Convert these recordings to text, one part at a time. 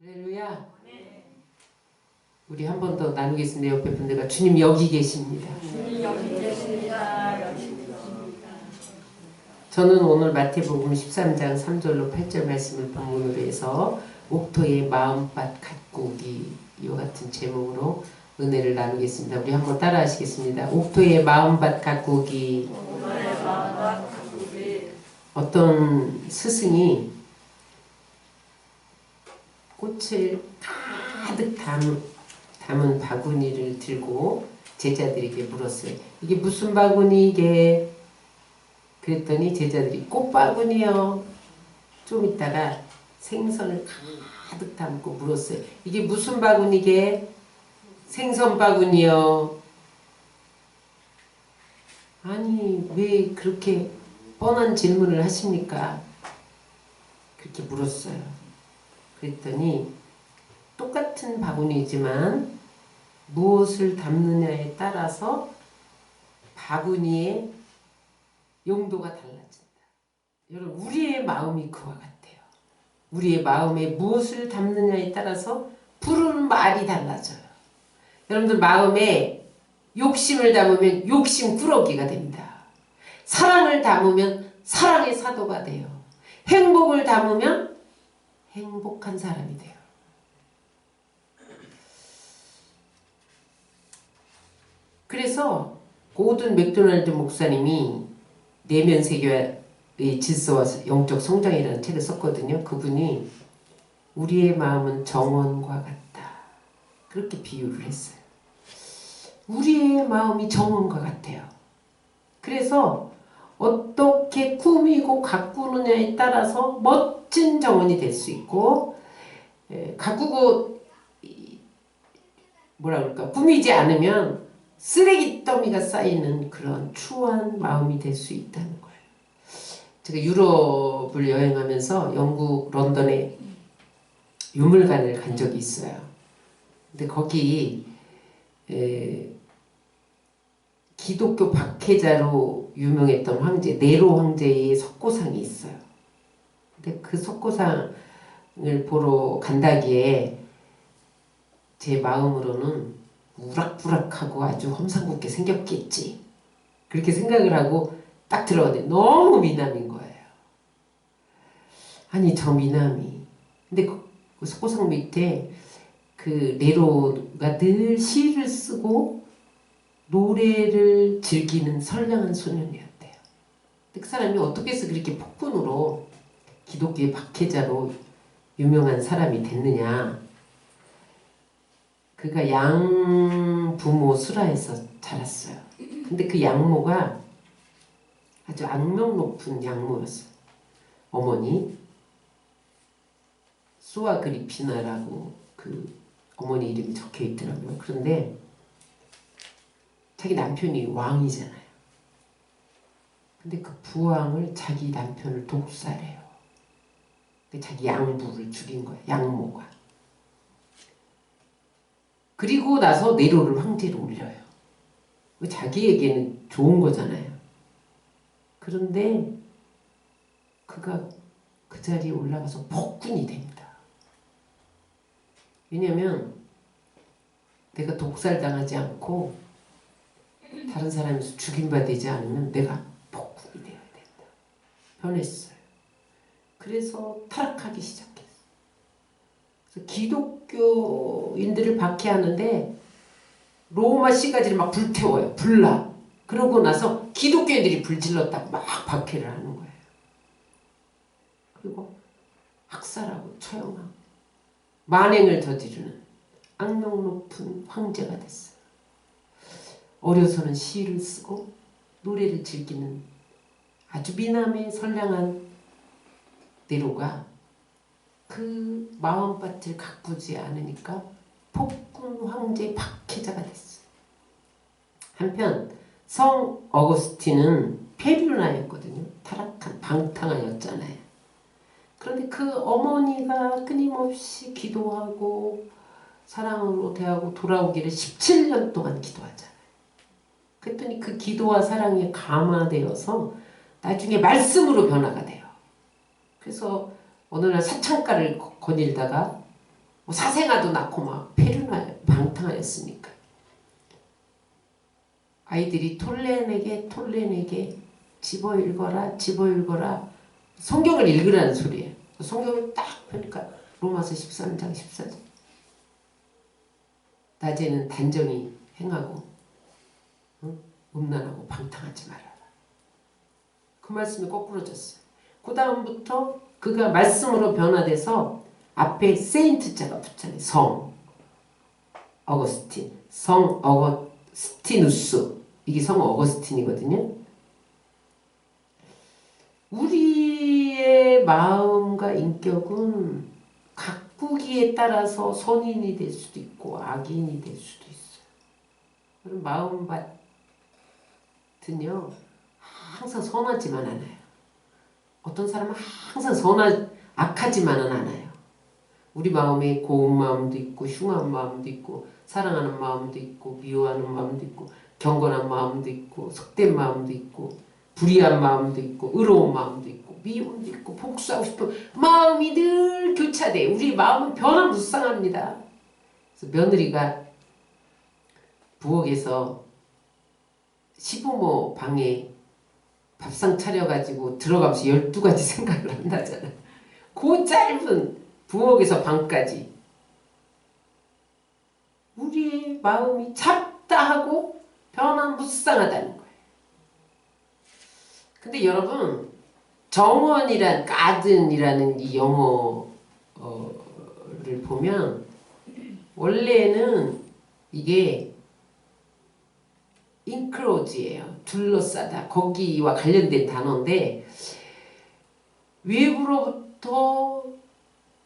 할렐루야. 우리 한 번 더 나누겠습니다. 옆에 분들과 주님 여기 계십니다. 주님 여기 계십니다. 여기 계십니다. 저는 오늘 마태복음 13장 3절로 8절 말씀을 본문으로 해서 옥토의 마음밭 가꾸기 이와 같은 제목으로 은혜를 나누겠습니다. 우리 한번 따라 하시겠습니다. 옥토의 마음밭 가꾸기. 어떤 스승이 꽃을 가득 담은 바구니를 들고 제자들에게 물었어요. 이게 무슨 바구니게? 그랬더니 제자들이 꽃바구니요. 좀 있다가 생선을 가득 담고 물었어요. 이게 무슨 바구니게? 생선 바구니요. 아니 왜 그렇게 뻔한 질문을 하십니까? 그렇게 물었어요. 그랬더니 똑같은 바구니지만 무엇을 담느냐에 따라서 바구니의 용도가 달라진다. 여러분 우리의 마음이 그와 같아요. 우리의 마음에 무엇을 담느냐에 따라서 부르는 말이 달라져요. 여러분들 마음에 욕심을 담으면 욕심 꾸러기가 됩니다. 사랑을 담으면 사랑의 사도가 돼요. 행복을 담으면 행복한 사람이 돼요. 그래서 고든 맥도날드 목사님이 내면 세계의 질서와 영적 성장이라는 책을 썼거든요. 그분이 우리의 마음은 정원과 같다. 그렇게 비유를 했어요. 우리의 마음이 정원과 같아요. 그래서 어떻게 꾸미고 가꾸느냐에 따라서 멋진 정원이 될 수 있고, 가꾸고 뭐라 그럴까, 꾸미지 않으면 쓰레기 더미가 쌓이는 그런 추한 마음이 될 수 있다는 거예요. 제가 유럽을 여행하면서 영국 런던에 유물관을 간 적이 있어요. 근데 거기 기독교 박해자로 유명했던 황제 네로 황제의 석고상이 있어요. 근데 그 석고상을 보러 간다기에 제 마음으로는 우락부락하고 아주 험상궂게 생겼겠지. 그렇게 생각을 하고 딱 들어갔는데 너무 미남인 거예요. 아니 저 미남이. 근데 그 석고상 밑에 그 네로가 늘 시를 쓰고 노래를 즐기는 선량한 소년이었대요. 그 사람이 어떻게 해서 그렇게 폭군으로 기독교의 박해자로 유명한 사람이 됐느냐. 그가 양부모 수라에서 자랐어요. 근데 그 양모가 아주 악명 높은 양모였어요. 어머니 수아 그리피나라고 그 어머니 이름이 적혀 있더라고요. 그런데 자기 남편이 왕이잖아요. 근데 그 부왕을 자기 남편을 독살해요. 자기 양부를 죽인 거예요. 양모가. 그리고 나서 네로를 황제로 올려요. 자기에게는 좋은 거잖아요. 그런데 그가 그 자리에 올라가서 폭군이 됩니다. 왜냐면 내가 독살당하지 않고 다른 사람에서 죽임받아 되지 않으면 내가 폭군이 되어야 된다. 변했어요. 그래서 타락하기 시작했어요. 그래서 기독교인들을 박해하는데 로마 시가지를 막 불태워요. 불나. 그러고 나서 기독교인들이 불질렀다고 막 박해를 하는 거예요. 그리고 학살하고 처형하고 만행을 저지르는 악명 높은 황제가 됐어요. 어려서는 시를 쓰고 노래를 즐기는 아주 미남의 선량한 네로가 그 마음밭을 가꾸지 않으니까 폭군 황제 박해자가 됐어요. 한편 성 어거스틴은 페류나였거든요. 타락한 방탕하였잖아요. 그런데 그 어머니가 끊임없이 기도하고 사랑으로 대하고 돌아오기를 17년 동안 기도하잖아요. 그랬더니 그 기도와 사랑이 감화되어서 나중에 말씀으로 변화가 돼요. 그래서 어느 날 사창가를 거닐다가 사생아도 낳고 막 방탕하였으니까. 아이들이 톨레에게 집어 읽어라 성경을 읽으라는 소리예요. 성경을 딱 펴니까 로마서 13장 14절. 낮에는 단정히 행하고 음란하고 방탕하지 말아라. 그 말씀이 거꾸로졌어요. 그 다음부터 그가 말씀으로 변화돼서 앞에 세인트 자가 붙잖아요. 성 어거스티누스. 이게 성 어거스틴이거든요. 우리의 마음과 인격은 가꾸기에 따라서 선인이 될 수도 있고 악인이 될 수도 있어요. 그럼 마음밭은요 항상 선하지만 않아요. 어떤 사람은 항상 악하지만은 않아요. 우리 마음에 고운 마음도 있고 흉한 마음도 있고 사랑하는 마음도 있고 미워하는 마음도 있고 경건한 마음도 있고 속된 마음도 있고 불의한 마음도 있고 의로운 마음도 있고 미움도 있고 복수하고 싶은 마음이 늘 교차돼. 우리 마음은 변화무쌍합니다. 그래서 며느리가 부엌에서 시부모 방에 밥상 차려가지고 들어가면서 12가지 생각을 한다잖아. 그 짧은 부엌에서 방까지 우리의 마음이 잡다하고 변화무쌍하다는 거예요. 근데 여러분 정원이란 가든이라는 이 영어를 보면 원래는 이게 인크로즈예요. 둘러싸다. 거기와 관련된 단어인데 외부로부터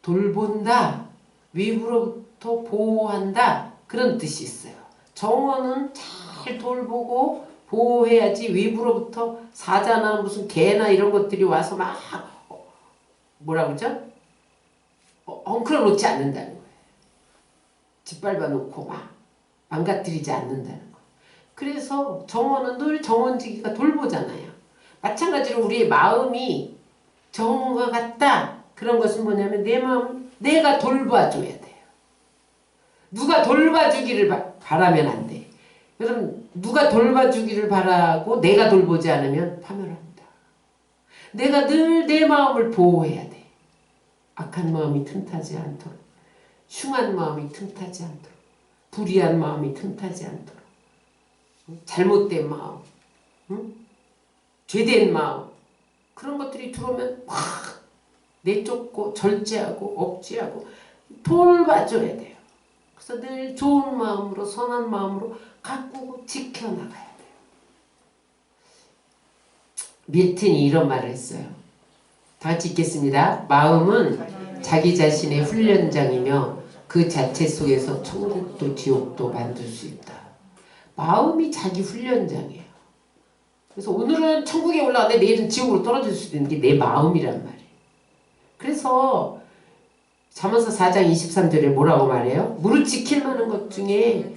돌본다. 외부로부터 보호한다. 그런 뜻이 있어요. 정원은 잘 돌보고 보호해야지 외부로부터 사자나 무슨 개나 이런 것들이 와서 막 뭐라 그러죠? 엉클어 놓지 않는다는 거예요. 짓밟아 놓고 막 망가뜨리지 않는다는 거예요. 그래서 정원은 늘 정원지기가 돌보잖아요. 마찬가지로 우리의 마음이 정원과 같다. 그런 것은 뭐냐면 내 마음 내가 돌봐줘야 돼요. 누가 돌봐주기를 바라면 안 돼. 여러분 누가 돌봐주기를 바라고 내가 돌보지 않으면 파멸합니다. 내가 늘 내 마음을 보호해야 돼. 악한 마음이 틈타지 않도록, 흉한 마음이 틈타지 않도록, 불의한 마음이 틈타지 않도록, 잘못된 마음, 죄된 마음 그런 것들이 들어오면 확 내쫓고 절제하고 억제하고 돌봐줘야 돼요. 그래서 늘 좋은 마음으로 선한 마음으로 가꾸고 지켜나가야 돼요. 밀튼이 이런 말을 했어요. 다 같이 읽겠습니다. 마음은 자기 자신의 훈련장이며 그 자체 속에서 천국도 지옥도 만들 수 있다. 마음이 자기 훈련장이에요. 그래서 오늘은 천국에 올라가는데 내일은 지옥으로 떨어질 수도 있는 게 내 마음이란 말이에요. 그래서 잠언서 4장 23절에 뭐라고 말해요? 무릇 지킬 만한 것 중에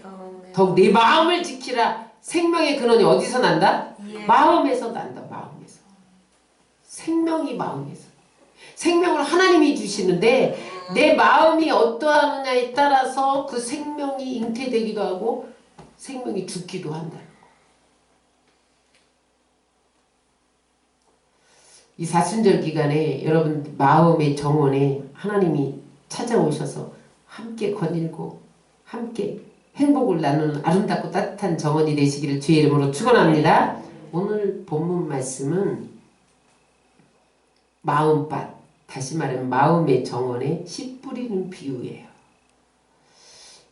더욱 내 마음을 지키라. 생명의 근원이 어디서 난다? 마음에서 난다. 마음에서. 생명이 마음에서. 생명을 하나님이 주시는데 내 마음이 어떠하느냐에 따라서 그 생명이 잉태되기도 하고 생명이 죽기도 한다는 거. 이 사순절 기간에 여러분 마음의 정원에 하나님이 찾아오셔서 함께 거닐고 함께 행복을 나누는 아름답고 따뜻한 정원이 되시기를 주의 이름으로 축원합니다. 오늘 본문 말씀은 마음밭, 다시 말하면 마음의 정원에 씨 뿌리는 비유예요.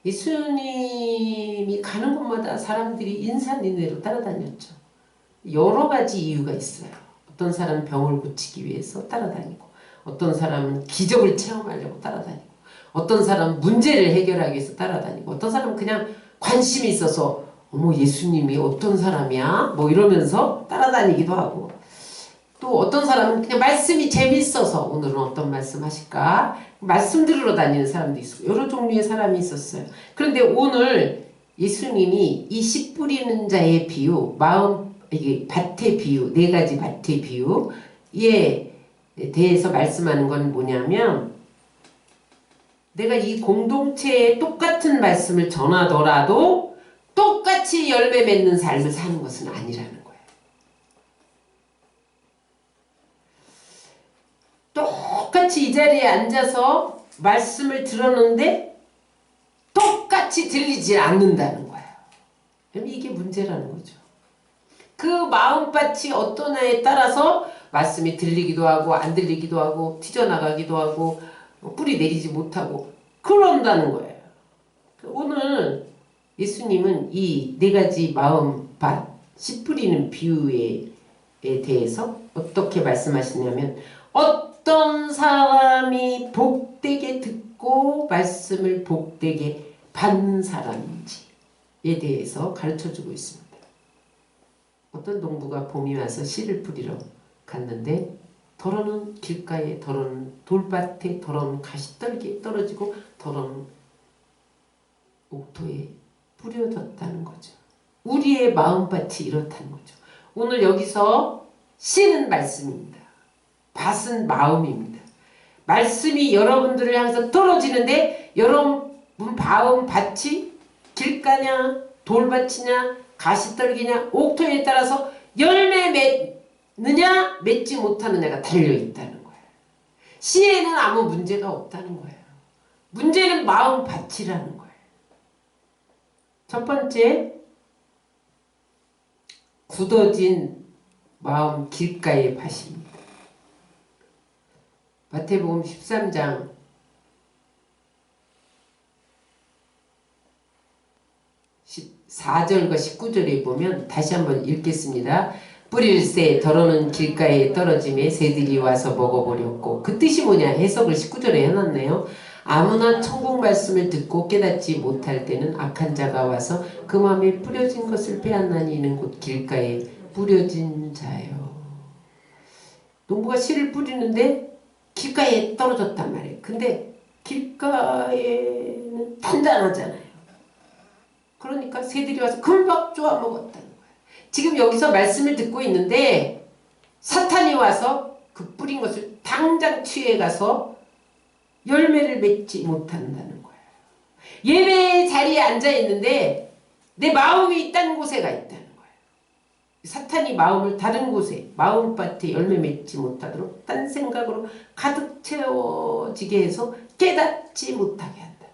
예수님이 가는 곳마다 사람들이 인산인해로 따라다녔죠. 여러 가지 이유가 있어요. 어떤 사람은 병을 고치기 위해서 따라다니고, 어떤 사람은 기적을 체험하려고 따라다니고, 어떤 사람은 문제를 해결하기 위해서 따라다니고, 어떤 사람은 그냥 관심이 있어서 어머 예수님이 어떤 사람이야? 뭐 이러면서 따라다니기도 하고, 또 어떤 사람은 그냥 말씀이 재밌어서 오늘은 어떤 말씀 하실까? 말씀 들으러 다니는 사람도 있고 여러 종류의 사람이 있었어요. 그런데 오늘 예수님이 이 씨 뿌리는 자의 비유, 이게 밭의 비유, 4가지 밭의 비유에 대해서 말씀하는 건 뭐냐면 내가 이 공동체에 똑같은 말씀을 전하더라도 똑같이 열매 맺는 삶을 사는 것은 아니라는 거예요. 똑같이 이 자리에 앉아서 말씀을 들었는데 똑같이 들리지 않는다는 거예요. 그럼 이게 문제라는 거죠. 그 마음밭이 어떤 애에 따라서 말씀이 들리기도 하고 안 들리기도 하고 튀져나가기도 하고 뿌리 내리지 못하고 그런다는 거예요. 오늘 예수님은 이 네 가지 마음밭, 씨 뿌리는 비유에 대해서 어떻게 말씀하시냐면 어떤 사람이 복되게 듣고 말씀을 복되게 받는 사람인지에 대해서 가르쳐주고 있습니다. 어떤 농부가 봄이 와서 씨를 뿌리러 갔는데 더러는 길가에, 더러는 돌밭에, 더러는 가시떨기에 떨어지고 더러는 옥토에 뿌려졌다는 거죠. 우리의 마음밭이 이렇다는 거죠. 오늘 여기서 씨는 말씀입니다. 밭은 마음입니다. 말씀이 여러분들을 향해서 떨어지는데 여러분 마음밭이 길가냐 돌밭이냐 가시떨기냐 옥토에 따라서 열매 맺느냐 맺지 못하느냐가 달려있다는 거예요. 씨에는 아무 문제가 없다는 거예요. 문제는 마음밭이라는 거예요. 첫 번째, 굳어진 마음 길가의 밭입니다. 마태복음 13장 14절과 19절에 보면 다시 한번 읽겠습니다. 뿌릴새 더러는 길가에 떨어짐에 새들이 와서 먹어버렸고 그 뜻이 뭐냐 해석을 19절에 해놨네요. 아무나 천국 말씀을 듣고 깨닫지 못할 때는 악한 자가 와서 그 마음에 뿌려진 것을 빼앗나니 이는 곧 길가에 뿌려진 자요. 농부가 씨를 뿌리는데 길가에 떨어졌단 말이에요. 근데 길가에는 단단하잖아요. 그러니까 새들이 와서 금방 쪼아 먹었다는 거예요. 지금 여기서 말씀을 듣고 있는데 사탄이 와서 그 뿌린 것을 당장 취해가서 열매를 맺지 못한다는 거예요. 예배 자리에 앉아 있는데 내 마음이 있다는 곳에가 있다는 거예요. 사탄이 마음을 다른 곳에 마음밭에 열매 맺지 못하도록 딴 생각으로 가득 채워지게 해서 깨닫지 못하게 한다.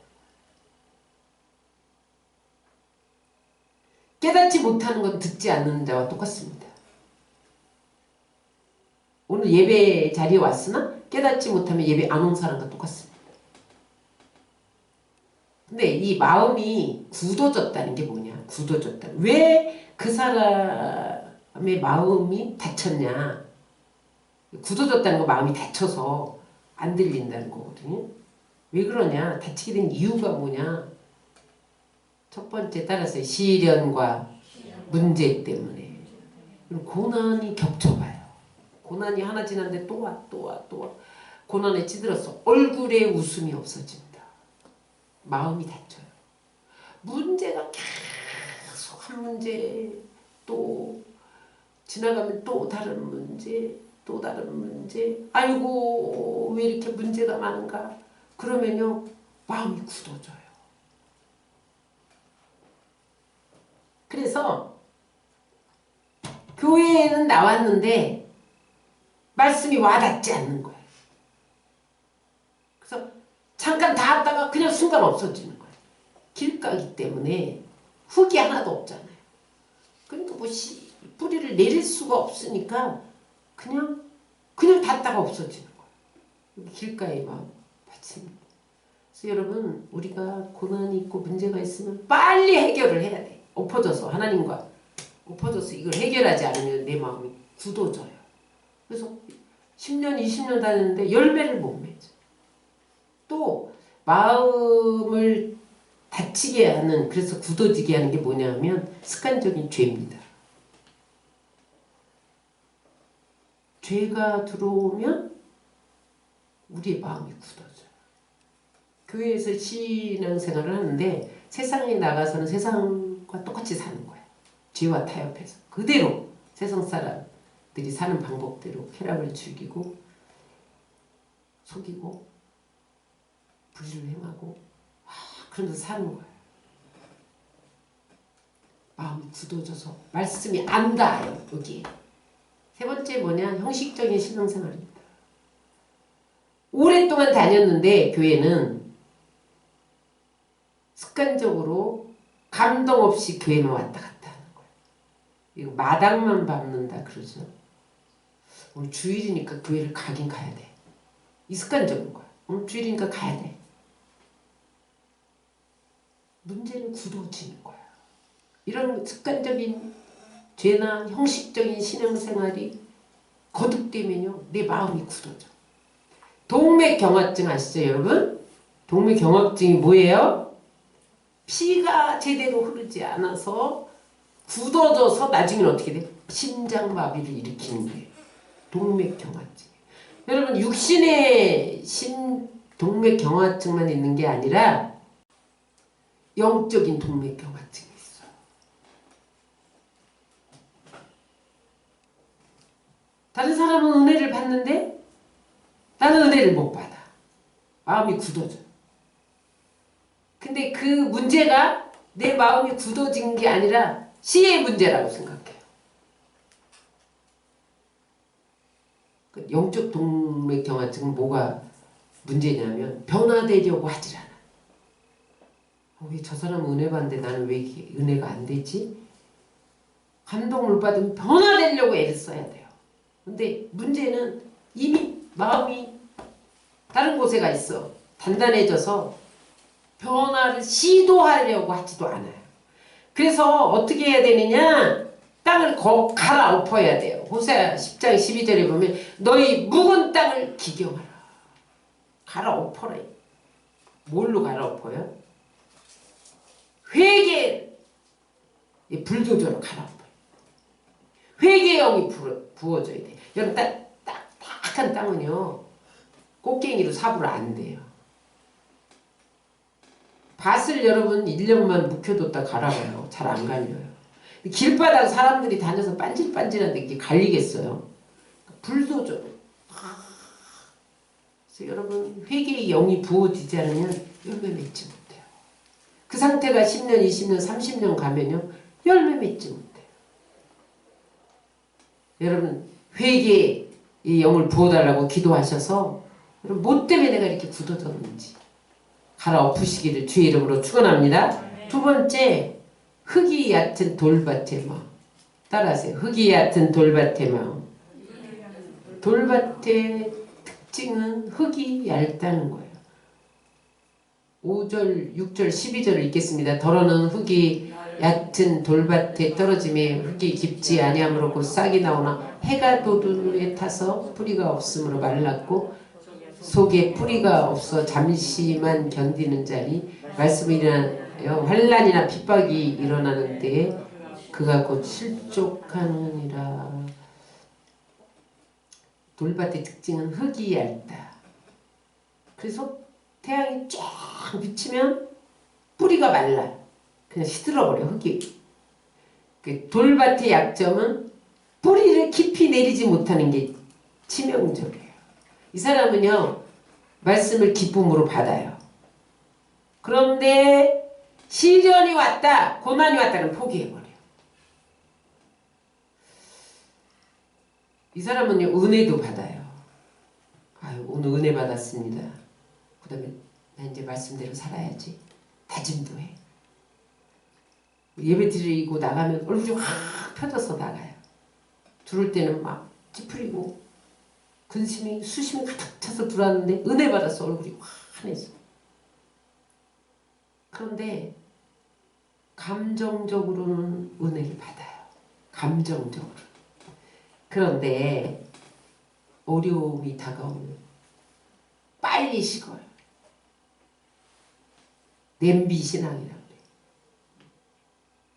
깨닫지 못하는 건 듣지 않는 자와 똑같습니다. 오늘 예배 자리에 왔으나 깨닫지 못하면 예배 안 온 사람과 똑같습니다. 근데 이 마음이 굳어졌다는 게 뭐냐? 굳어졌다. 왜 그 사람의 마음이 닫혔냐? 굳어졌다는 건 마음이 닫혀서 안 들린다는 거거든요. 왜 그러냐? 닫히게 된 이유가 뭐냐? 첫 번째 따라서 시련과 문제 때문에. 그리고 고난이 겹쳐봐요. 고난이 하나 지났는데 또 와, 또 와, 또 와. 고난에 찌들어서 얼굴에 웃음이 없어진다. 마음이 닫혀요. 문제가 계속 한 문제, 또 지나가면 또 다른 문제, 또 다른 문제. 아이고 왜 이렇게 문제가 많은가. 그러면요 마음이 굳어져요. 그래서 교회에는 나왔는데 말씀이 와닿지 않는 거예요. 그래서 잠깐 닿았다가 그냥 순간 없어지는 거예요. 길가기 때문에 흙이 하나도 없잖아요. 그러니까 뭐 뿌리를 내릴 수가 없으니까 그냥 닿다가 없어지는 거예요. 길가의 마음 받습니다. 그래서 여러분 우리가 고난이 있고 문제가 있으면 빨리 해결을 해야 돼. 엎어져서 하나님과 엎어져서 이걸 해결하지 않으면 내 마음이 굳어져요. 그래서 10년 20년 다녔는데 열매를 못 맺어. 또 마음을 다치게 하는 그래서 굳어지게 하는 게 뭐냐면 습관적인 죄입니다. 죄가 들어오면 우리의 마음이 굳어져요. 교회에서 신앙생활을 하는데 세상에 나가서는 세상과 똑같이 사는 거예요. 죄와 타협해서 그대로 세상 사람들이 사는 방법대로 쾌락을 즐기고 속이고 불의를 행하고 그러면서 사는 거예요. 마음이 굳어져서 말씀이 안 닿아요. 여기에. 세 번째 뭐냐? 형식적인 신앙생활입니다. 오랫동안 다녔는데 교회는 습관적으로 감동 없이 교회만 왔다 갔다 하는 거예요. 이거 마당만 밟는다 그러죠. 오늘 주일이니까 교회를 가긴 가야 돼. 이 습관적인 거야. 오늘 주일이니까 가야 돼. 문제는 굳어지는 거야. 이런 습관적인 죄나 형식적인 신앙생활이 거듭되면요, 내 마음이 굳어져. 동맥경화증 아시죠, 여러분? 동맥경화증이 뭐예요? 피가 제대로 흐르지 않아서 굳어져서 나중에는 어떻게 돼? 심장마비를 일으키는 거예요. 동맥경화증. 여러분, 육신의 동맥경화증만 있는 게 아니라 영적인 동맥경화증이 있어요. 다른 사람은 은혜를 받는데 나는 은혜를 못 받아. 마음이 굳어져. 근데 그 문제가 내 마음이 굳어진 게 아니라 씨의 문제라고 생각해요. 영적 동맥경화증은 뭐가 문제냐면 변화되려고 하질 않아. 왜 저 사람은 은혜 받는데 나는 왜 이렇게 은혜가 안 되지? 감동을 받으면 변화되려고 애를 써야 돼요. 근데 문제는 이미 마음이 다른 곳에 가 있어. 단단해져서 변화를 시도하려고 하지도 않아요. 그래서 어떻게 해야 되느냐? 땅을 갈아엎어야 돼요. 호세아 10장 12절에 보면 너희 묵은 땅을 기경하라. 갈아엎어라. 뭘로 갈아엎어요? 회개, 불도저로 갈아엎어요. 회개의 영이 부어져야 돼. 여러분 딱딱한 땅은요 꽃갱이로 사부를 안 돼요. 밭을 여러분 1년만 묵혀뒀다 갈아봐요. 잘 안 갈려요. 길바닥 사람들이 다녀서 반질반질한데 이게 갈리겠어요? 불도저로. 그래서 여러분 회개의 영이 부어지지 않으면 열매 맺지 못해요. 그 상태가 10년, 20년, 30년 가면요 열매 맺지 못해요. 여러분 회개의 영을 부어달라고 기도하셔서 여러분 뭐 때문에 내가 이렇게 굳어졌는지 갈아엎으시기를 주의 이름으로 축원합니다. 두 번째, 흙이 얕은 돌밭의 마음. 따라하세요. 흙이 얕은 돌밭의 마음. 돌밭의 특징은 흙이 얇다는 거예요. 5절, 6절, 12절을 읽겠습니다. 더러는 흙이 얕은 돌밭에 떨어짐에 흙이 깊지 아니함으로 곧 싹이 나오나 해가 도두에 타서 뿌리가 없으므로 말랐고 속에 뿌리가 없어 잠시만 견디는 자니 말씀이 일어나요. 환난이나 핍박이 일어나는 때에 그가 곧 실족하느니라. 돌밭의 특징은 흙이 얇다. 그래서 태양이 쫙 비치면 뿌리가 말라. 그냥 시들어버려 흙이. 돌밭의 약점은 뿌리를 깊이 내리지 못하는 게 치명적이에요. 이 사람은요 말씀을 기쁨으로 받아요. 그런데 시련이 왔다, 고난이 왔다는 포기해버려요. 이 사람은요 은혜도 받아요. 아유 오늘 은혜 받았습니다. 그 다음에 나 이제 말씀대로 살아야지. 다짐도 해. 예배 드리고 나가면 얼굴이 확 펴져서 나가요. 들어올 때는 막 찌푸리고 근심이 수심이 가득 차서 들어왔는데 은혜 받아서 얼굴이 환해져. 그런데 감정적으로는 은혜를 받아요. 감정적으로. 그런데 어려움이 다가오면 빨리 식어요. 냄비 신앙이라고 그래요.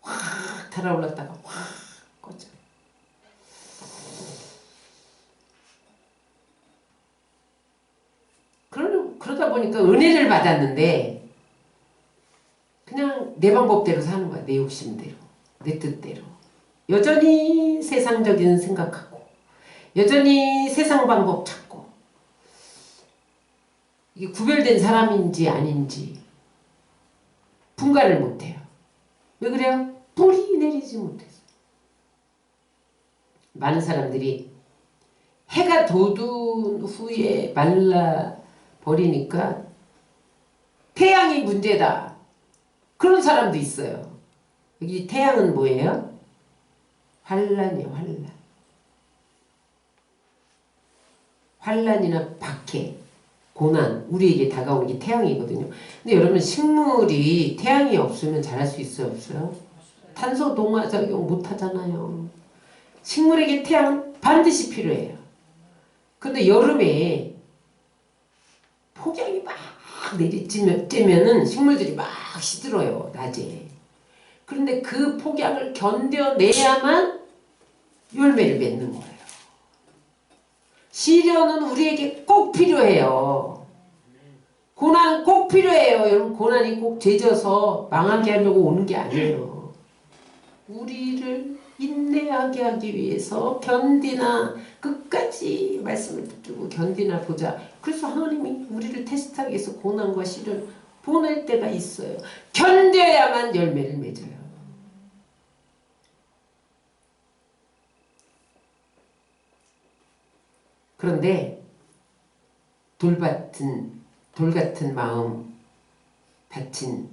확 달아올랐다가 확 꺼져요. 그러다 보니까 은혜를 받았는데 그냥 내 방법대로 사는 거야. 내 욕심대로. 내 뜻대로. 여전히 세상적인 생각하고 여전히 세상 방법 찾고 이게 구별된 사람인지 아닌지 분간을 못해요. 왜 그래요? 뿌리 내리지 못해서. 많은 사람들이 해가 돋은 후에 말라 버리니까 태양이 문제다. 그런 사람도 있어요. 여기 태양은 뭐예요? 환란이에요, 환란. 환란이나 박해, 고난, 우리에게 다가오는 게 태양이거든요. 근데 여러분, 식물이 태양이 없으면 자랄 수 있어요, 없어요? 탄소 동화작용 못 하잖아요. 식물에게 태양은 반드시 필요해요. 근데 여름에 폭염이 막 내리쬐면은 식물들이 막 시들어요, 낮에. 그런데 그 폭염을 견뎌내야만 열매를 맺는 거예요. 시련은 우리에게 꼭 필요해요. 고난은 꼭 필요해요. 여러분, 고난이 꼭 죄져서 망하게 하려고 오는 게 아니에요. 우리를 인내하게 하기 위해서 견디나 끝까지 말씀을 붙들고 견디나 보자. 그래서 하나님이 우리를 테스트하기 위해서 고난과 시련을 보낼 때가 있어요. 견뎌야만 열매를 맺어요. 그런데 돌 같은 마음 바친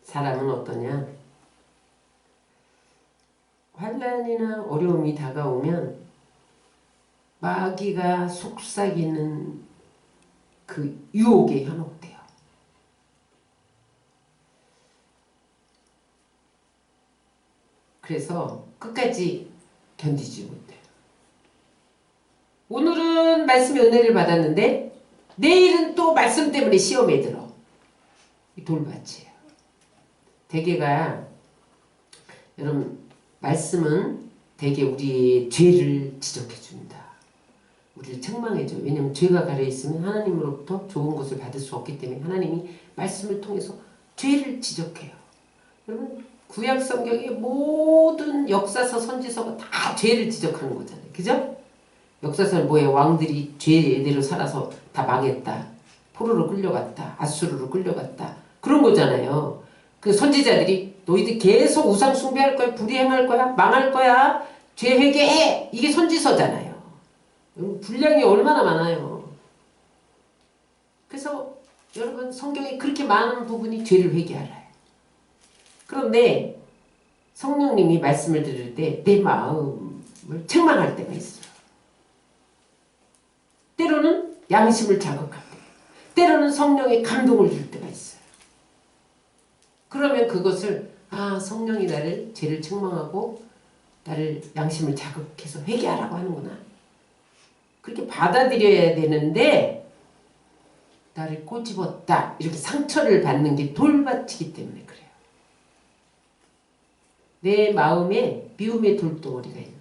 사람은 어떠냐? 환난이나 어려움이 다가오면 마귀가 속삭이는 그 유혹에 현혹돼요. 그래서 끝까지 견디지 못해요. 오늘은 말씀의 은혜를 받았는데 내일은 또 말씀 때문에 시험에 들어. 이 돌밭이에요. 대개가 여러분, 말씀은 대개 우리의 죄를 지적해 줍니다. 우리를 책망해줘요. 왜냐하면 죄가 가려있으면 하나님으로부터 좋은 것을 받을 수 없기 때문에 하나님이 말씀을 통해서 죄를 지적해요. 여러분, 구약 성경의 모든 역사서 선지서가 다 죄를 지적하는 거잖아요. 그죠? 역사서는 뭐예요? 왕들이 죄대로 살아서 다 망했다. 포로로 끌려갔다. 아수르로 끌려갔다. 그런 거잖아요. 그 선지자들이 너희들 계속 우상 숭배할 거야. 불의행할 거야. 망할 거야. 죄 회개해. 이게 선지서잖아요. 분량이 얼마나 많아요. 그래서 여러분, 성경에 그렇게 많은 부분이 죄를 회개하라요. 그런데 성령님이 말씀을 들을 때 내 마음을 책망할 때가 있어요. 때로는 양심을 자극할 때, 때로는 성령의 감동을 줄 때가 있어요. 그러면 그것을 성령이 나를 죄를 책망하고 나를 양심을 자극해서 회개하라고 하는구나. 그렇게 받아들여야 되는데 나를 꼬집었다. 이렇게 상처를 받는 게 돌밭이기 때문에 그래요. 내 마음에 미움의 돌덩어리가 있는 거예요.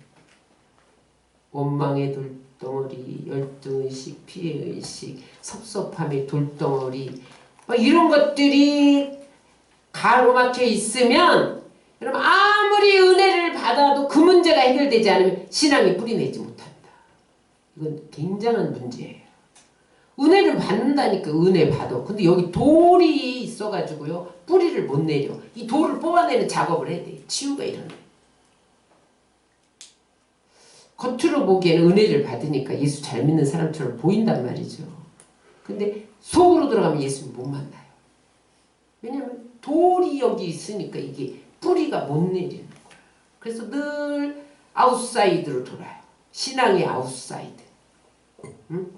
원망의 돌덩어리, 열등의식, 피해의식, 섭섭함의 돌덩어리, 이런 것들이 가로막혀 있으면 여러분, 아무리 은혜를 받아도 그 문제가 해결되지 않으면 신앙이 뿌리내지 못합니다. 이건 굉장한 문제예요. 은혜를 받는다니까. 은혜 받아. 근데 여기 돌이 있어가지고요, 뿌리를 못 내려. 이 돌을 뽑아내는 작업을 해야 돼. 치유가 일어나. 겉으로 보기에는 은혜를 받으니까 예수 잘 믿는 사람처럼 보인단 말이죠. 근데 속으로 들어가면 예수를 못 만나요. 왜냐면 돌이 여기 있으니까 이게 뿌리가 못 내리는 거예요. 그래서 늘 아웃사이드로 돌아요. 신앙의 아웃사이드. 응?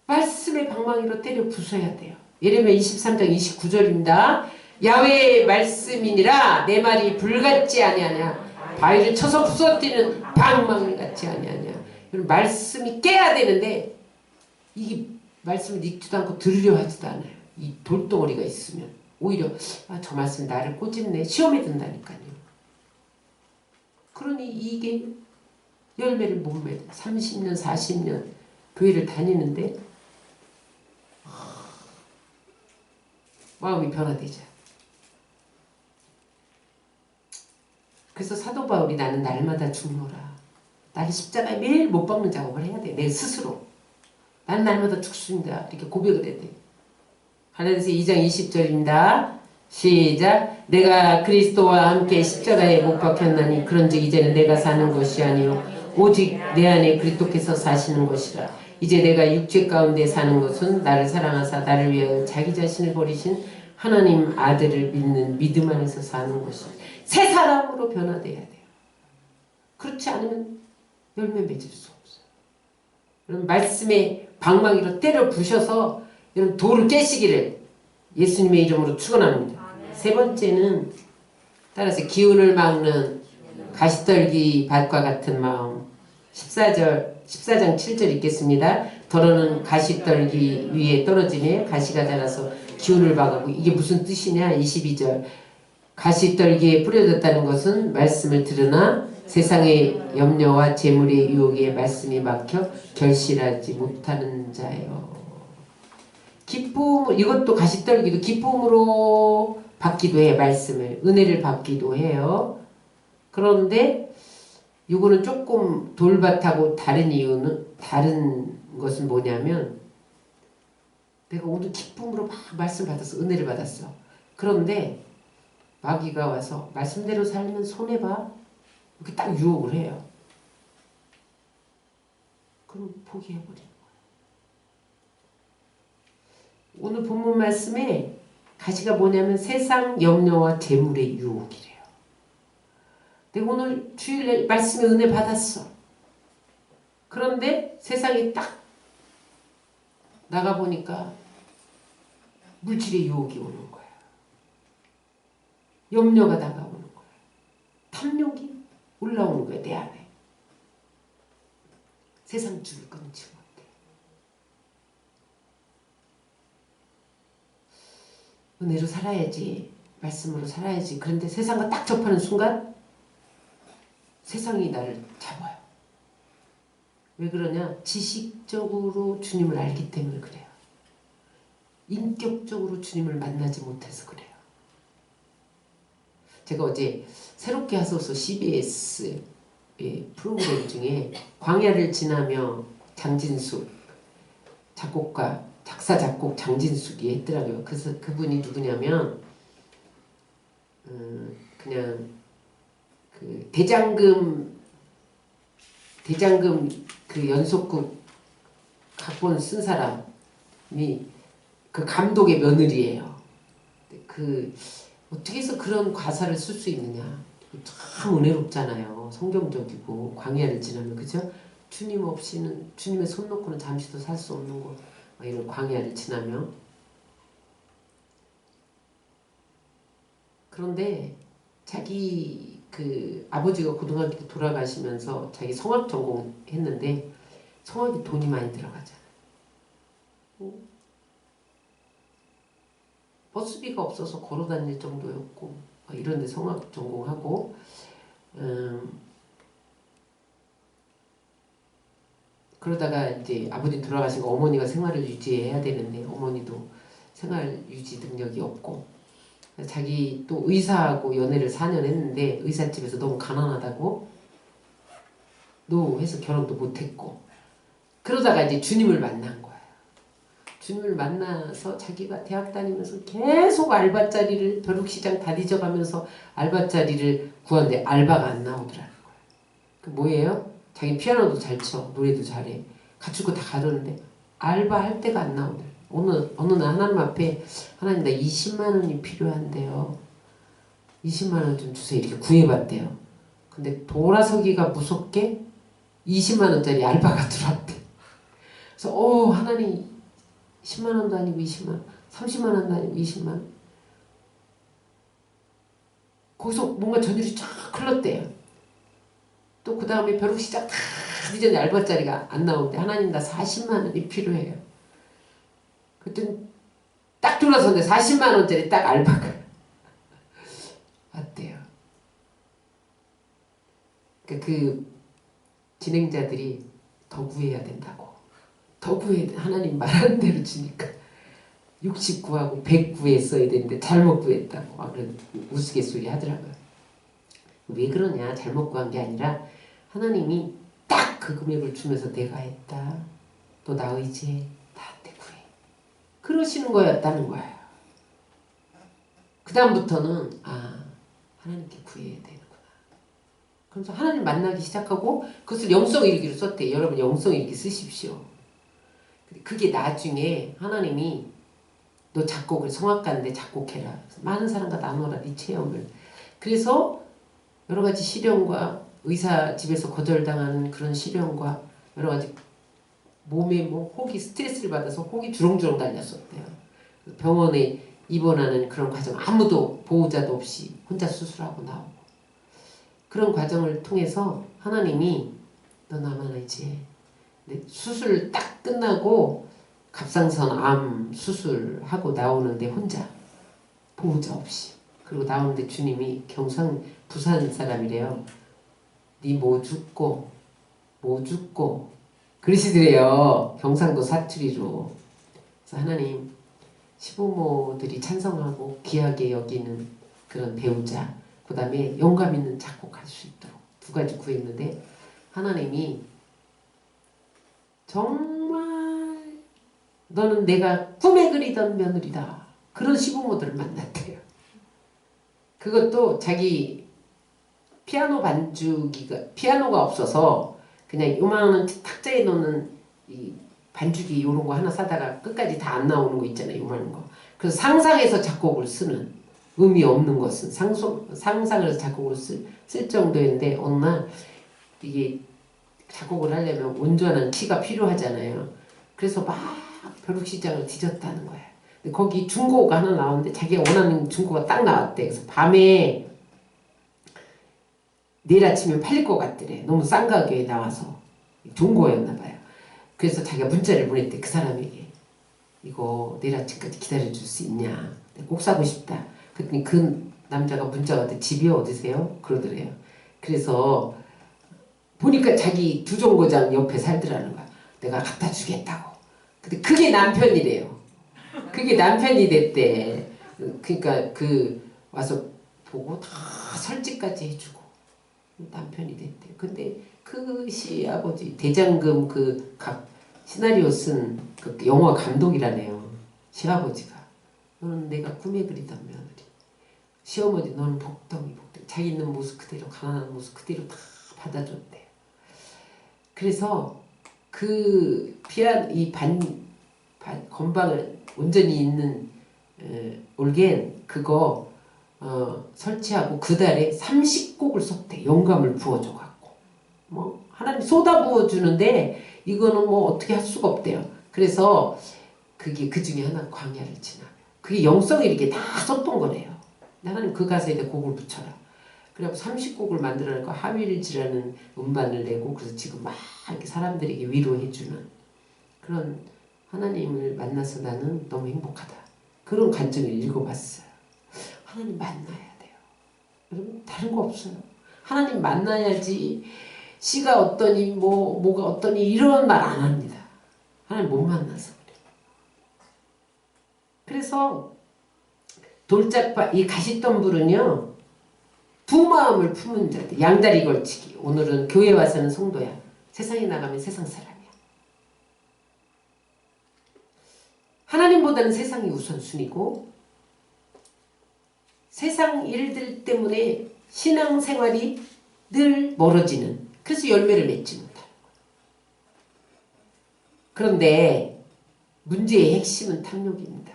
말씀의 방망이로 때려 부숴야 돼요. 예레미야 23장 29절입니다. 야훼의 말씀이니라 내 말이 불같지 아니하냐, 바위를 쳐서 부서뜨리는 방망이 같지 아니하냐. 말씀이 깨야 되는데 이게 말씀을 읽지도 않고 들으려 하지도 않아요. 이 돌덩어리가 있으면 오히려 저 말씀 나를 꼬집네. 시험에 든다니까요. 그러니 이게 열매를 못 맺어. 30년 40년 교회를 다니는데 마음이 변화되죠. 그래서 사도 바울이 나는 날마다 죽노라. 나를 십자가에 매일 못 박는 작업을 해야 돼. 내 스스로. 난 날마다 죽습니다. 이렇게 고백을 해야 돼. 갈라디아서 2장 20절입니다. 시작. 내가 그리스도와 함께 십자가에 못 박혔나니 그런즉 이제는 내가 사는 것이 아니요 오직 내 안에 그리스도께서 사시는 것이라. 이제 내가 육체 가운데 사는 것은 나를 사랑하사 나를 위하여 자기 자신을 버리신 하나님 아들을 믿는 믿음 안에서 사는 것이라. 새 사람으로 변화돼야 돼요. 그렇지 않으면 열매 맺을 수 없어요. 여러분 말씀의 방망이로 때려 부셔서 여러분 돌을 깨시기를 예수님의 이름으로 축원합니다. 세 번째는 따라서 기운을 막는 가시떨기 밭과 같은 마음. 14장 7절 읽겠습니다. 더러는 가시떨기 위에 떨어지며 가시가 자라서 기운을 막고 이게 무슨 뜻이냐? 22절 가시떨기에 뿌려졌다는 것은 말씀을 들으나 세상의 염려와 재물의 유혹에 말씀이 막혀 결실하지 못하는 자요. 기쁨, 이것도 가시떨기도 기쁨으로 받기도 해. 말씀을 은혜를 받기도 해요. 그런데 이거는 조금 돌밭하고 다른 이유는 다른 것은 뭐냐면 내가 오늘 기쁨으로 막 말씀 받았어. 은혜를 받았어. 그런데 마귀가 와서 말씀대로 살면 손해봐. 이렇게 딱 유혹을 해요. 그럼 포기해버리는 거예요. 오늘 본문 말씀에 가시가 뭐냐면 세상 염려와 재물의 유혹이래요. 내가 오늘 주일에 말씀에 은혜 받았어. 그런데 세상에 딱 나가보니까 물질의 유혹이 오는 거예요. 염려가 다가오는 거예요. 탐욕이 올라오는 거예요. 내 안에. 세상 줄을 끊지 못해. 은혜로 살아야지. 말씀으로 살아야지. 그런데 세상과 딱 접하는 순간 세상이 나를 잡아요. 왜 그러냐? 지식적으로 주님을 알기 때문에 그래요. 인격적으로 주님을 만나지 못해서 그래요. 제가 어제 새롭게 하소서 CBS 프로그램 중에 광야를 지나며 장진숙 작곡가 작사 작곡 장진숙이 했더라고요. 그래서 그분이 누구냐면 그냥 그 대장금 그 연속극 각본 쓴 사람이 그 감독의 며느리예요. 그 어떻게 해서 그런 가사를 쓸 수 있느냐? 참 은혜롭잖아요. 성경적이고 광야를 지나면 그죠? 주님 없이는 주님의 손 놓고는 잠시도 살 수 없는 거 이런 광야를 지나면 그런데 자기 그 아버지가 고등학교 때 돌아가시면서 자기 성악 전공했는데 성악이 돈이 많이 들어가잖아요. 버스비가 없어서 걸어 다닐 정도였고 이런 데 성악 전공하고 그러다가 이제 아버지 돌아가시고 어머니가 생활을 유지해야 되는데 어머니도 생활 유지 능력이 없고 자기 또 의사하고 연애를 4년 했는데 의사집에서 너무 가난하다고 노해서 결혼도 못했고 그러다가 이제 주님을 만난 거예요. 주님을 만나서 자기가 대학 다니면서 계속 알바자리를 벼룩시장 다 뒤져가면서 알바자리를 구하는데 알바가 안 나오더라는 거예요. 그 뭐예요? 자기 피아노도 잘 쳐, 노래도 잘해, 갖출 거 다 가르는데 알바할 때가 안 나오더라고요. 어느 날 하나님 앞에 하나님 나 20만 원이 필요한데요. 20만 원 좀 주세요. 이렇게 구해봤대요. 근데 돌아서기가 무섭게 20만 원짜리 알바가 들어왔대. 그래서 하나님 10만 원도 아니고 20만 원, 30만 원도 아니고 20만 원. 거기서 뭔가 전율이 쫙 흘렀대요. 또 그 다음에 벼룩시장 다 뒤졌는데 알바자리가 안 나오는데 하나님 나 40만 원이 필요해요. 그랬더니 딱 돌아섰는데 40만 원짜리 딱 알바가 왔대요. 그러니까 그 진행자들이 더 구해야 된다고. 더 구해야 돼. 하나님 말하는 대로 주니까 69하고 109에 써야 되는데 잘못 구했다고 막 그런 우스갯소리 하더라고요. 왜 그러냐? 잘못 구한 게 아니라 하나님이 딱 그 금액을 주면서 내가 했다. 또 나 의지해. 나한테 구해. 그러시는 거였다는 거예요. 그 다음부터는 하나님께 구해야 되는구나. 그래서 하나님 만나기 시작하고 그것을 영성일기로 썼대. 여러분 영성일기 쓰십시오. 그게 나중에 하나님이 너 작곡을 성악가인데 작곡해라. 많은 사람과 나눠라 네 체험을. 그래서 여러 가지 시련과 의사 집에서 거절당하는 그런 시련과 여러 가지 몸에 혹이 스트레스를 받아서 혹이 주렁주렁 달렸었대요. 병원에 입원하는 그런 과정 아무도 보호자도 없이 혼자 수술하고 나오고 그런 과정을 통해서 하나님이 너 나만 알지. 수술 딱 끝나고 갑상선 암 수술하고 나오는데 혼자 보호자 없이 그리고 나오는데 주님이 경상 부산 사람이래요. 니 뭐 죽고 그러시더래요. 경상도 사투리로. 그래서 하나님 시부모들이 찬성하고 귀하게 여기는 그런 배우자 그 다음에 영감 있는 작곡할 수 있도록 두 가지 구했는데 하나님이 정말 너는 내가 꿈에 그리던 며느리다. 그런 시부모들을 만났대요. 그것도 자기 피아노 반주기가 피아노가 없어서 그냥 요만한 탁자에 놓는 이 반주기 요런 거 하나 사다가 끝까지 다 안 나오는 거 있잖아요. 요만한 거. 그래서 상상해서 작곡을 쓰는 의미 없는 것은 상상을 해서 작곡을 쓸 정도인데 어느 날 이게 작곡을 하려면 온전한 키가 필요하잖아요. 그래서 막 벼룩시장을 뒤졌다는 거예요. 근데 거기 중고가 하나 나왔는데 자기가 원하는 중고가 딱 나왔대. 그래서 밤에 내일 아침에 팔릴 것 같더래. 너무 싼 가격에 나와서 중고였나 봐요. 그래서 자기가 문자를 보냈대. 그 사람에게 이거 내일 아침까지 기다려줄 수 있냐. 꼭 사고 싶다. 그랬더니 그 남자가 문자가 왔대. 집이 어디세요? 그러더래요. 그래서 보니까 자기 주정거장 옆에 살더라는 거야. 내가 갖다 주겠다고. 근데 그게 남편이래요. 그게 남편이 됐대. 그러니까 와서 보고 다 설치까지 해주고 남편이 됐대. 근데 그 시아버지 대장금 각 시나리오 쓴 그 영화 감독이라네요. 시아버지가 너는 내가 꿈에 그리던 며느리. 시어머니 너는 복덩이. 자기 있는 모습 그대로 가난한 모습 그대로 다 받아줬대. 그래서 건방을 온전히 있는 올겐 그거 설치하고 그 달에 30곡을 썼대. 영감을 부어줘갖고 하나님 쏟아 부어주는데 이거는 어떻게 할 수가 없대요. 그래서 그게 그 중에 하나 광야를 지나며 그게 영성이 이렇게 다 썼던 거래요. 하나님 그 가사에 곡을 붙여라. 그래갖고 30곡을 만들어내고 하윌즈라는 음반을 내고 그래서 지금 막 이렇게 사람들에게 위로해주는 그런 하나님을 만나서 나는 너무 행복하다. 그런 관점을 읽어봤어요. 하나님 만나야 돼요. 여러분 다른 거 없어요. 하나님 만나야지 씨가 어떠니 뭐가 어떠니 이런 말 안 합니다. 하나님 못 만나서 그래요. 그래서 이 가시덤불은요. 두 마음을 품은 자들 양다리 걸치기. 오늘은 교회 와서는 성도야. 세상에 나가면 세상 사람이야. 하나님보다는 세상이 우선순위고 세상 일들 때문에 신앙생활이 늘 멀어지는 그래서 열매를 맺지 못하는 거예요. 그런데 문제의 핵심은 탐욕입니다.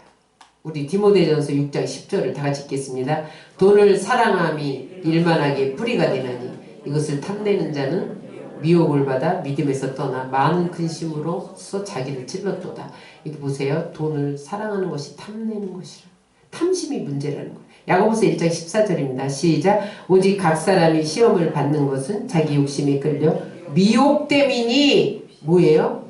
우리 디모데전서 6장 10절을 다 같이 읽겠습니다. 돈을 사랑함이 일만하게 뿌리가 되나니 이것을 탐내는 자는 미혹을 받아 믿음에서 떠나 많은 근심으로써 자기를 찔렀도다. 이렇게 보세요. 돈을 사랑하는 것이 탐내는 것이라. 탐심이 문제라는 거예요. 야고보서 1장 14절입니다. 시작. 오직 각 사람이 시험을 받는 것은 자기 욕심에 끌려 미혹됨이니 뭐예요?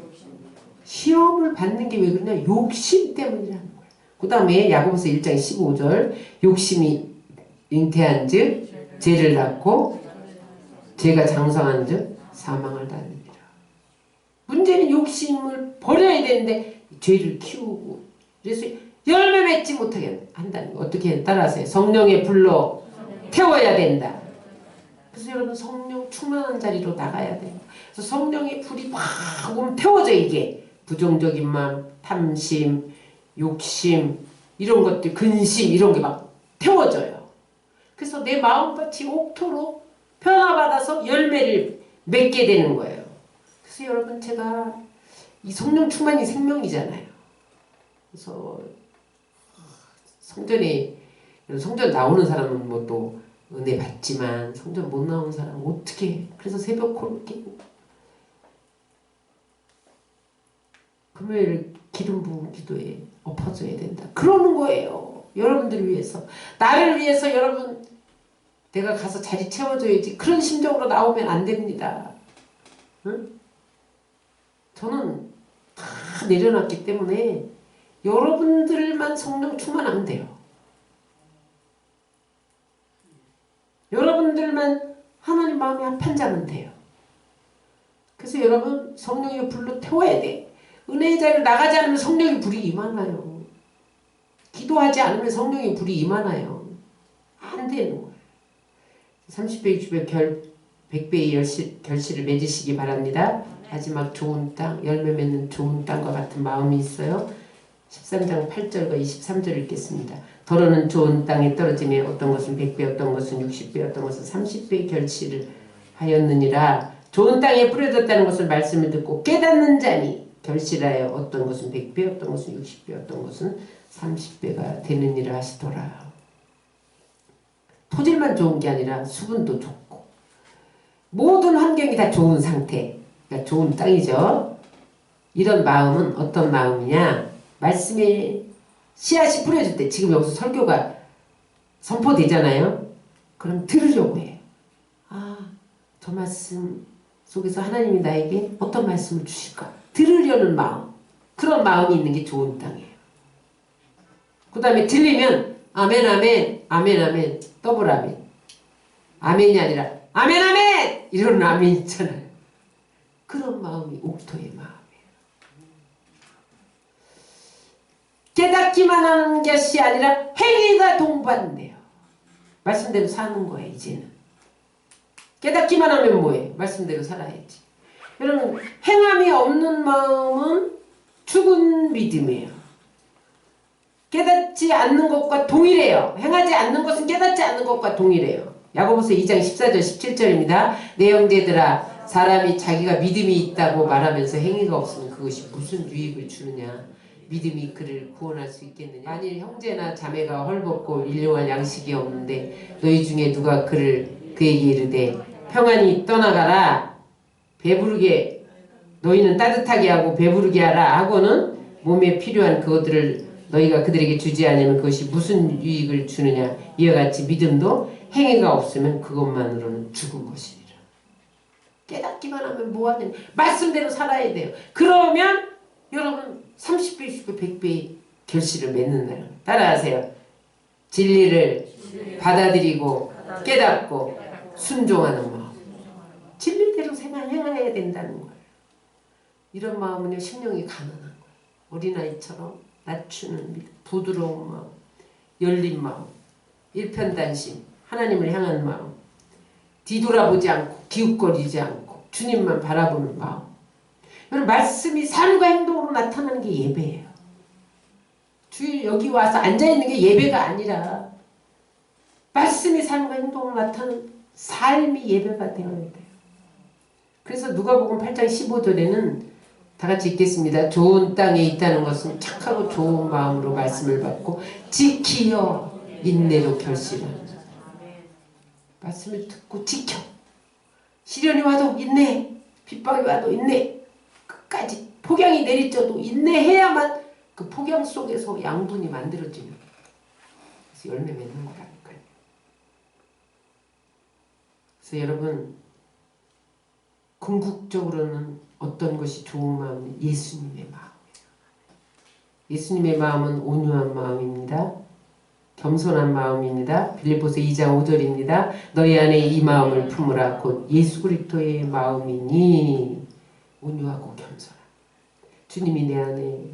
시험을 받는 게 왜 그러냐? 욕심 때문이라는 거예요. 그 다음에 야고보서 1장 15절 욕심이 잉태한 즉 죄를 낳고 죄가 장성한 즉 사망을 낳느니라. 문제는 욕심을 버려야 되는데 죄를 키우고 그래서 열매 맺지 못하게 한다는 거. 어떻게 따라하세요? 성령의 불로 태워야 된다. 그래서 여러분 성령 충만한 자리로 나가야 돼요. 그래서 성령의 불이 막 오면 태워져 이게. 부정적인 마음, 탐심, 욕심 이런 것들, 근심 이런 게 막 태워져요. 그래서 내 마음밭이 옥토로 변화받아서 열매를 맺게 되는 거예요. 그래서 여러분 제가 이 성령 충만이 생명이잖아요. 그래서 성전 나오는 사람은 뭐 또 은혜 받지만 성전 못 나오는 사람은 어떻게 해? 그래서 새벽 콜 끼고 금요일 기름 부은 기도에 엎어져야 된다. 그러는 거예요. 여러분들을 위해서. 나를 위해서 여러분 내가 가서 자리 채워줘야지. 그런 심정으로 나오면 안 됩니다. 응? 저는 다 내려놨기 때문에 여러분들만 성령 충만하면 돼요. 여러분들만 하나님 마음에 합한 자면 돼요. 그래서 여러분 성령의 불로 태워야 돼. 은혜의 자리로 나가지 않으면 성령의 불이 임하나요. 기도하지 않으면 성령의 불이 임하나요. 안 되는 거예요. 30배, 60배, 100배의 결실을 맺으시기 바랍니다. 마지막 좋은 땅, 열매 맺는 좋은 땅과 같은 마음이 있어요. 13장 8절과 23절을 읽겠습니다. 더러는 좋은 땅에 떨어지며 어떤 것은 100배, 어떤 것은 60배, 어떤 것은 30배의 결실을 하였느니라. 좋은 땅에 뿌려졌다는 것을 말씀을 듣고 깨닫는 자니 결실하여 어떤 것은 100배, 어떤 것은 60배, 어떤 것은 30배가 되느니라 하시더라. 토질만 좋은 게 아니라 수분도 좋고 모든 환경이 다 좋은 상태, 그러니까 좋은 땅이죠. 이런 마음은 어떤 마음이냐? 말씀에 씨앗이 뿌려질 때 지금 여기서 설교가 선포되잖아요. 그럼 들으려고 해요. 아, 저 말씀 속에서 하나님이 나에게 어떤 말씀을 주실까? 들으려는 마음. 그런 마음이 있는 게 좋은 땅이에요. 그 다음에 들리면 아멘 아멘 아멘 아멘 더블 아멘. 아멘이 아니라 아멘 아멘 이런 아멘 있잖아요. 그런 마음이 옥토의 마음이에요. 깨닫기만 하는 것이 아니라 행위가 동반돼요. 말씀대로 사는 거예요. 이제는 깨닫기만 하면 뭐예요? 말씀대로 살아야지. 여러분 행함이 없는 마음은 죽은 믿음이에요. 깨닫지 않는 것과 동일해요. 행하지 않는 것은 깨닫지 않는 것과 동일해요. 야고보서 2장 14절 17절입니다. 내 형제들아 사람이 자기가 믿음이 있다고 말하면서 행위가 없으면 그것이 무슨 유익을 주느냐. 믿음이 그를 구원할 수 있겠느냐. 만일 형제나 자매가 헐벗고 일용할 양식이 없는데 너희 중에 누가 그에게 이르되 평안히 떠나가라 배부르게 너희는 따뜻하게 하고 배부르게 하라 하고는 몸에 필요한 그것들을 너희가 그들에게 주지 않으면 그것이 무슨 유익을 주느냐. 이와 같이 믿음도 행위가 없으면 그것만으로는 죽은 것이니라. 깨닫기만 하면 뭐하냐. 말씀대로 살아야 돼요. 그러면 여러분 30배, 60배, 100배의 결실을 맺는다. 따라하세요. 진리를 받아들이고 깨닫고 순종하는 마음. 진리대로 행해야 된다는 거예요. 이런 마음은요 심령이 가난한 거예요. 어린아이처럼 낮추는 믿음, 부드러운 마음, 열린 마음, 일편단심, 하나님을 향한 마음, 뒤돌아보지 않고 기웃거리지 않고 주님만 바라보는 마음. 여러분 말씀이 삶과 행동으로 나타나는 게 예배예요. 주일 여기 와서 앉아있는 게 예배가 아니라 말씀이 삶과 행동으로 나타나는 삶이 예배가 되어야 돼요. 그래서 누가복음 8장 15절에는 다 같이 읽겠습니다. 좋은 땅에 있다는 것은 착하고 좋은 마음으로 말씀을 받고 지키어 인내로 결실하는 말씀을 듣고 지켜. 시련이 와도 인내, 핍박이 와도 인내, 끝까지 폭양이 내리쳐도 인내해야만 그 폭양 속에서 양분이 만들어지는 그래서 열매 맺는 거라니까요. 그래서 여러분 궁극적으로는 어떤 것이 좋은 마음은 예수님의 마음이에요. 예수님의 마음은 온유한 마음입니다. 겸손한 마음입니다. 빌립보서 2장 5절입니다. 너희 안에 이 마음을 품으라 곧 예수 그리스도의 마음이니 온유하고 겸손한. 주님이 내 안에,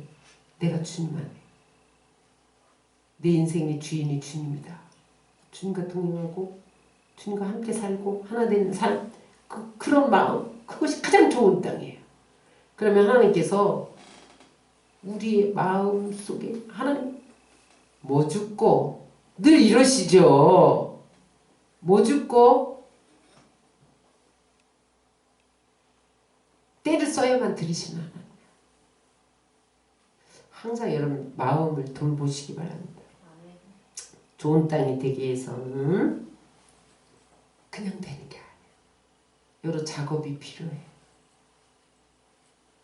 내가 주님 안에. 내 인생의 주인이 주님이다. 주님과 동행하고 주님과 함께 살고 하나 되는 삶. 그런 마음, 그것이 가장 좋은 땅이에요. 그러면 하나님께서 우리의 마음 속에 하나님 뭐 죽고 늘 이러시죠. 뭐 죽고 때를 써야만 들으시는 하나님. 항상 여러분 마음을 돌보시기 바랍니다. 좋은 땅이 되기 위해서는 그냥 되는 게 아니에요. 여러 작업이 필요해.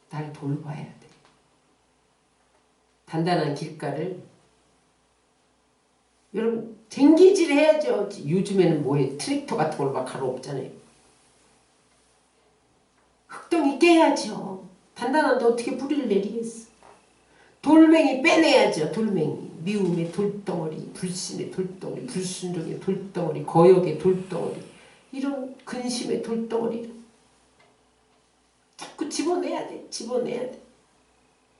날 돌봐야 돼. 단단한 길가를 여러분 쟁기질 해야죠. 요즘에는 뭐해 트랙터 같은 걸로 막 가로 없잖아요. 흙덩이 깨야죠. 단단한데 어떻게 뿌리를 내리겠어. 돌멩이 빼내야죠. 돌멩이. 미움의 돌덩어리, 불신의 돌덩어리, 불순종의 돌덩어리, 거역의 돌덩어리, 이런 근심의 돌덩어리를 자꾸 집어내야 돼. 집어내야 돼.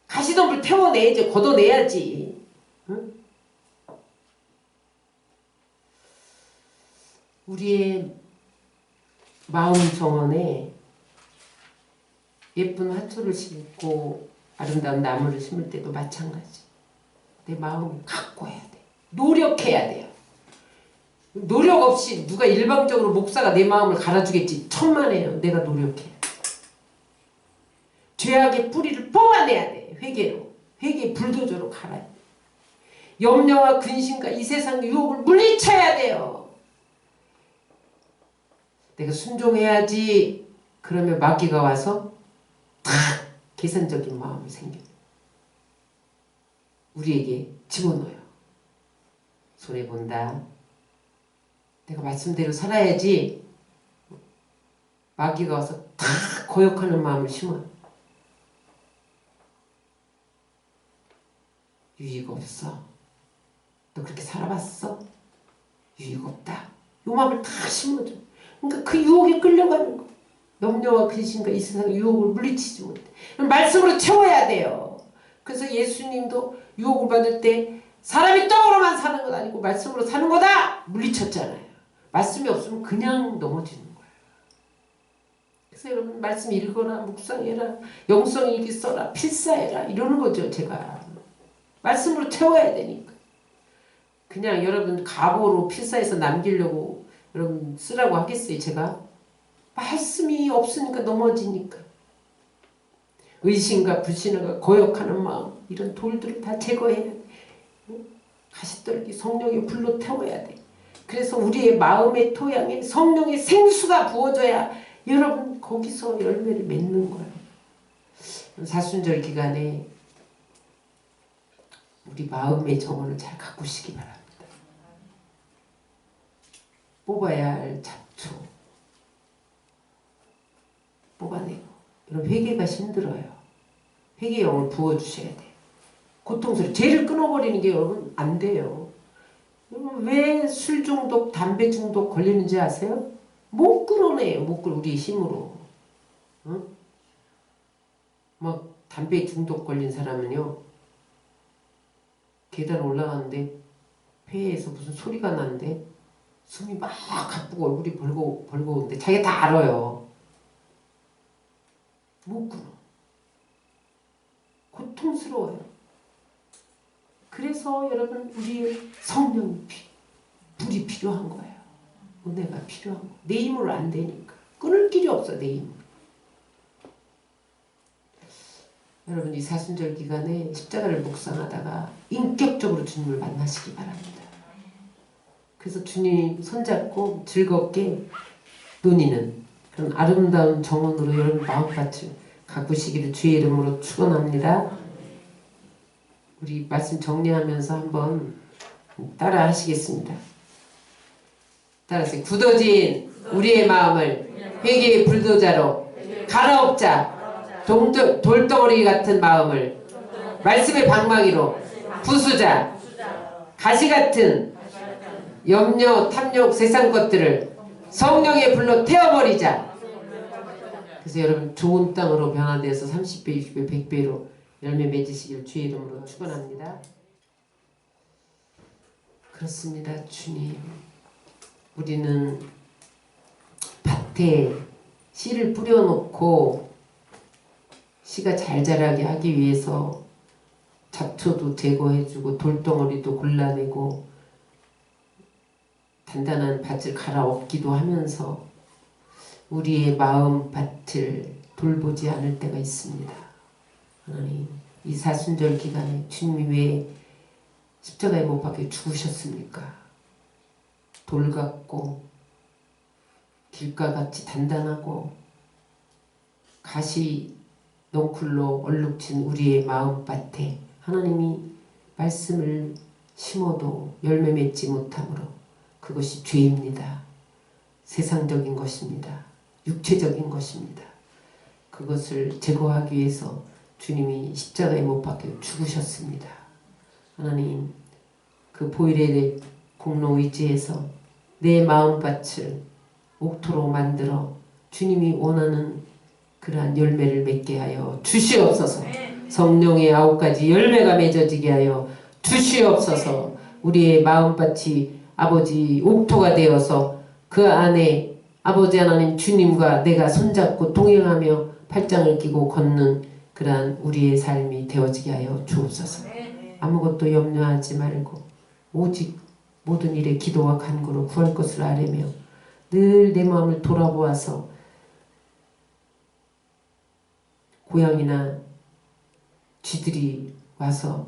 가시덤불 태워내야지. 걷어내야지. 응? 우리의 마음 정원에 예쁜 화초를 심고 아름다운 나무를 심을 때도 마찬가지. 내 마음을 가꿔야 돼. 노력해야 돼요. 노력 없이 누가 일방적으로 목사가 내 마음을 갈아주겠지. 천만에요. 내가 노력해. 죄악의 뿌리를 뽑아내야 돼. 회개로. 회개의 불도저로 갈아야 돼. 염려와 근심과 이 세상 유혹을 물리쳐야 돼요. 내가 순종해야지. 그러면 마귀가 와서 탁 계산적인 마음이 생겨요. 우리에게 집어넣어요. 손해본다. 내가 말씀대로 살아야지. 마귀가 와서 탁 거역하는 마음을 심어요. 유익 없어. 너 그렇게 살아봤어? 유익 없다. 요 마음을 다 심어줘. 그러니까 그 유혹에 끌려가는 거. 염려와 근심과 이 세상의 유혹을 물리치지 못해. 말씀으로 채워야 돼요. 그래서 예수님도 유혹을 받을 때 사람이 떡으로만 사는 건 아니고 말씀으로 사는 거다! 물리쳤잖아요. 말씀이 없으면 그냥 넘어지는 거예요. 그래서 여러분 말씀 읽어라, 묵상해라, 영성일기 써라, 필사해라 이러는 거죠. 제가 말씀으로 채워야 되니까. 그냥 여러분 가보로 필사해서 남기려고 여러분 쓰라고 하겠어요. 제가 말씀이 없으니까 넘어지니까. 의심과 불신과 거역하는 마음 이런 돌들을 다 제거해야 돼. 가시떨기 성령의 불로 태워야 돼. 그래서 우리의 마음의 토양에 성령의 생수가 부어져야 여러분 거기서 열매를 맺는 거예요. 사순절 기간에 우리 마음의 정원을 잘 가꾸시기 바랍니다. 뽑아야 할 잡초 뽑아내고. 여러분 회개가 힘들어요. 회개의 영을 부어주셔야 돼요. 고통스러워. 죄를 끊어버리는 게 여러분 안 돼요. 여러분 왜 술 중독, 담배 중독 걸리는지 아세요? 못 끊어내요. 못 끊어. 우리 힘으로. 응? 막 담배 중독 걸린 사람은요. 계단 올라가는데 폐에서 무슨 소리가 나는데 숨이 막 가쁘고 얼굴이 벌거운데 자기가 다 알아요. 못 끊어. 고통스러워요. 그래서 여러분 우리의 성령 불이 필요한 거예요. 은혜가 필요한 거예요. 내 힘으로 안 되니까. 끊을 길이 없어. 내 힘으로. 여러분 이 사순절 기간에 십자가를 묵상하다가 인격적으로 주님을 만나시기 바랍니다. 그래서 주님 손잡고 즐겁게 논의는 그런 아름다운 정원으로 여러분 마음밭을 가꾸시기를 주의 이름으로 축원합니다. 우리 말씀 정리하면서 한번 따라 하시겠습니다. 따라하세요. 굳어진 우리의 마음을 회개의 불도자로 갈아엎자. 돌덩어리 같은 마음을 말씀의 방망이로 부수자. 가시 같은 염려, 탐욕, 세상 것들을 성령의 불로 태워버리자. 그래서 여러분 좋은 땅으로 변화되어서 30배, 60배, 100배로 열매 맺으시길 주의 이름으로 축원합니다. 그렇습니다. 주님. 우리는 밭에 씨를 뿌려놓고 씨가 잘 자라게 하기 위해서 잡초도 제거해주고 돌덩어리도 골라내고 단단한 밭을 갈아엎기도 하면서 우리의 마음밭을 돌보지 않을 때가 있습니다. 하나님, 이 사순절 기간에 주님이 왜 십자가에 못 박혀 죽으셨습니까? 돌 같고 길가 같이 단단하고 가시 넝쿨로 얼룩진 우리의 마음밭에 하나님이 말씀을 심어도 열매 맺지 못함으로 그것이 죄입니다. 세상적인 것입니다. 육체적인 것입니다. 그것을 제거하기 위해서 주님이 십자가에 못 박혀 죽으셨습니다. 하나님, 그 보일의 공로 의지에서 내 마음밭을 옥토로 만들어 주님이 원하는 그러한 열매를 맺게 하여 주시옵소서. 성령의 9가지 열매가 맺어지게 하여 주시옵소서. 우리의 마음밭이 아버지 옥토가 되어서 그 안에 아버지 하나님 주님과 내가 손잡고 동행하며 팔짱을 끼고 걷는 그러한 우리의 삶이 되어지게 하여 주옵소서. 아무것도 염려하지 말고 오직 모든 일에 기도와 간구로 구할 것을 아뢰며 늘 내 마음을 돌아보아서 고양이나 쥐들이 와서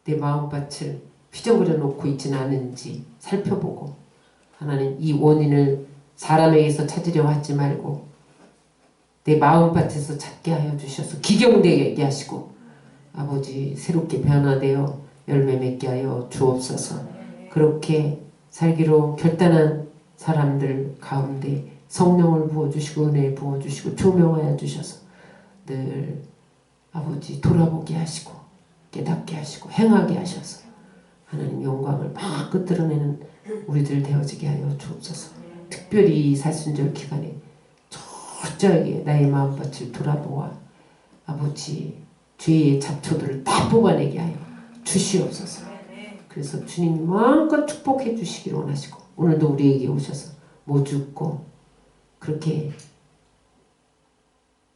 내 마음밭을 휘저버려 놓고 있지는 않은지 살펴보고 하나님, 이 원인을 사람에게서 찾으려고 하지 말고 내 마음밭에서 찾게 하여 주셔서 기경되게 하시고 아버지 새롭게 변화되어 열매 맺게 하여 주옵소서. 그렇게 살기로 결단한 사람들 가운데 성령을 부어주시고 은혜 부어주시고 조명하여 주셔서 늘 아버지 돌아보게 하시고 깨닫게 하시고 행하게 하셔서 하나님 영광을 막 끄트러내는 우리들 되어지게 하여 주옵소서. 특별히 이 사순절 기간에 철저하게 나의 마음밭을 돌아보아 아버지 죄의 잡초들을 다 뽑아내게 하여 주시옵소서. 그래서 주님 마음껏 축복해 주시기를 원하시고 오늘도 우리에게 오셔서 못 죽고 그렇게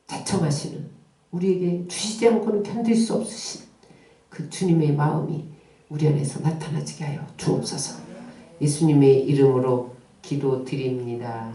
자청하시는 우리에게 주시지 않고는 견딜 수 없으신 그 주님의 마음이 우리 안에서 나타나지게 하여 주옵소서. 예수님의 이름으로 기도드립니다.